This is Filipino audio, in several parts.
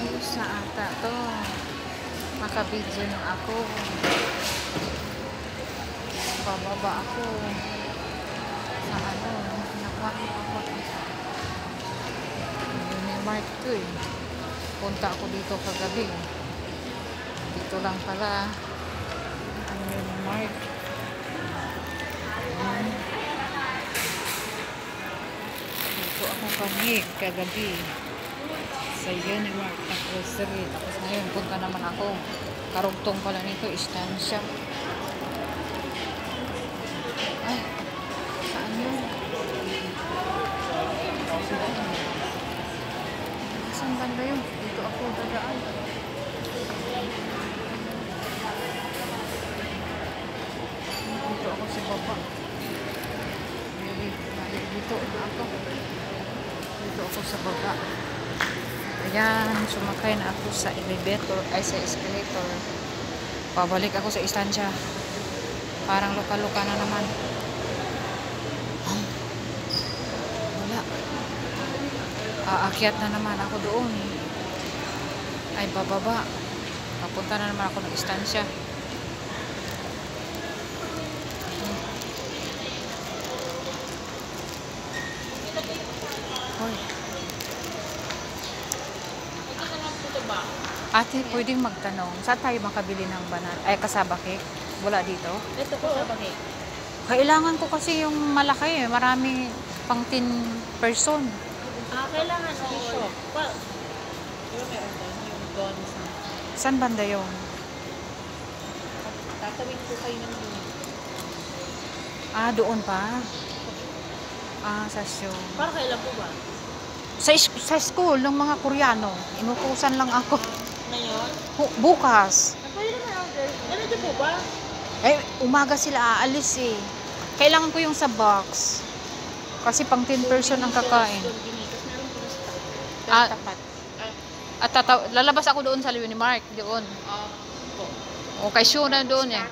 Ayos na ata to. Makabidyo na ako. Bababa ako. Sa ano. Nakuha ako. Unimark to eh. Punta ako dito kagabi. Dito lang pala. Ang Unimark. Dito ako kagabi. Sa Unimark na grocery. Tapos ngayon, punta naman ako. Karugtong pala nito, istansya. Ay, saan yun? Saan banda yun? Dito ako dadaan. Dito ako sa baba. Dito na ako. Dito ako sa baba. Ayan, sumakay na ako sa elevator, ay sa escalator. Pabalik ako sa istansya. Parang luka-luka na naman. Wala. Aakyat na naman ako doon. Ay, bababa. Papunta na naman ako ng istansya. Hoy. Ate, pwedeng magtanong, saan tayo makabili ng banan? Ay, kasaba cake? Wala dito? Ito po, kasaba cake. Kailangan ko kasi yung malaki eh. Marami pang 10 person. Kailangan tissue. Well, diba meron doon? Yung doon sa... Saan banda yun? Tatawin ko kayo ng doon. Doon pa? Sa show. Para kailan po ba? Sa school ng mga Koreano. Inutusan lang ako. Ngayon? Bukas. Pwede naman order. Ano dyan po ba? Umaga sila aalis eh. Kailangan ko yung sa box. Kasi pang 10 person ang kakain. Tapat. Lalabas ako doon sa Unimark. Doon. Po. Okay, sure na doon eh.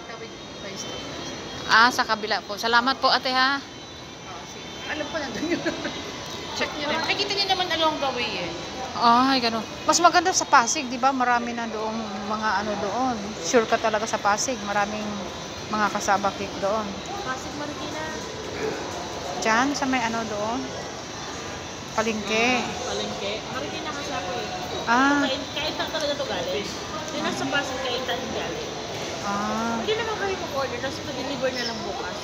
Sa kabila po. Salamat po ate ha. Alam ko na doon yun. Check nyo rin. Makikita nyo naman along the way eh. Ay, gano'n. Mas maganda sa Pasig, di ba? Marami na doon mga ano doon. Sure ka talaga sa Pasig. Maraming mga kasaba cake doon. Pasig, Marikina. Diyan, sa may ano doon? Palengke. Palengke. Marikina kasi ako eh. Kaitan talaga ito galing. Yung nasa Pasig, kaitan galing. Hindi naman kayo mag-order. Tapos pa-deliver na lang bukas.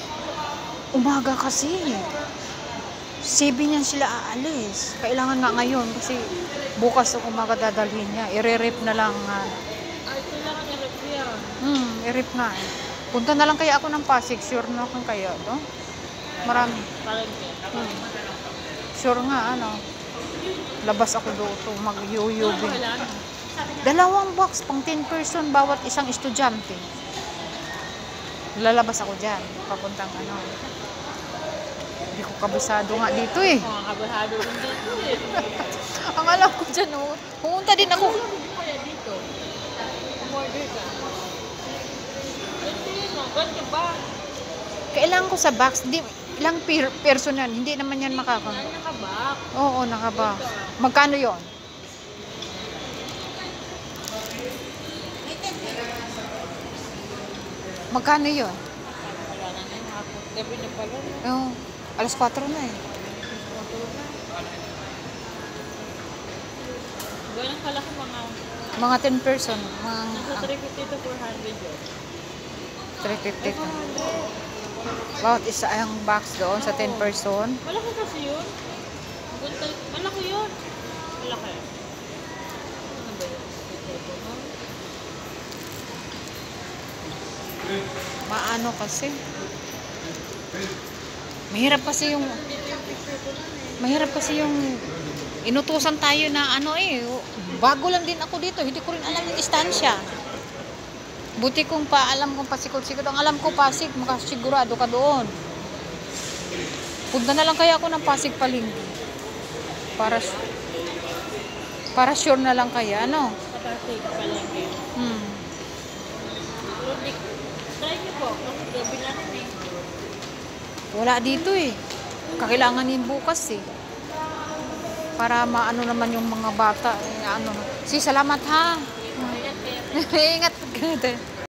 Umaga kasi. 7 yan sila aalis. Kailangan nga ngayon kasi bukas ang umaga dadalhin niya. I-rep na lang. Ay, kailangan i-rep yan. I-rep na eh. Punta na lang kaya ako ng Pasig. Sure na kung kaya, no? Marami. Palengke. Sure nga, ano. Labas ako doon. Mag-yuyubin. Kailangan. 2 box, pang 10 person, bawat isang estudyante. Lalabas ako dyan. Papuntang ano. Hindi ko kabisado nga dito eh. Mga kabahado rin dito eh. Ang alam ko dyan, pumunta din ako. Ano mo kaya dito? Umorder ka. Ito yun o. Ganti ba? Kailangan ko sa box. Ilang person yan. Hindi naman yan makaka. Yan nakabak. Oo, nakabox. Magkano yon? Magkano yon? Wala na yung hapon. Gabi na pala. Oo. Alas 4 na eh. Ganun pala kung Mga 10 person. nasa 350 to 400 yun. 350 to. Bawat isa ang box doon sa 10 person. Malaki kasi yun. Malaki yun. Malaki. Ano ba yun? Maano kasi. Mahirap kasi yung inutusan tayo na ano eh. Bago lang din ako dito. Hindi ko rin alam yung istansya. Buti kung alam kong pasikot-sikot. Ang alam ko Pasig, makasigurado ka doon. Punta na lang kaya ako ng Pasig Palengke. Para sure na lang kaya, ano? Sa Pasig, Palengke. Try niyo po. Kasi gabi na rin eh. Wala dito eh. Kakailangan din bukas eh. Para maano naman yung mga bata. Eh, ano. Si, salamat ha. Ingat ka.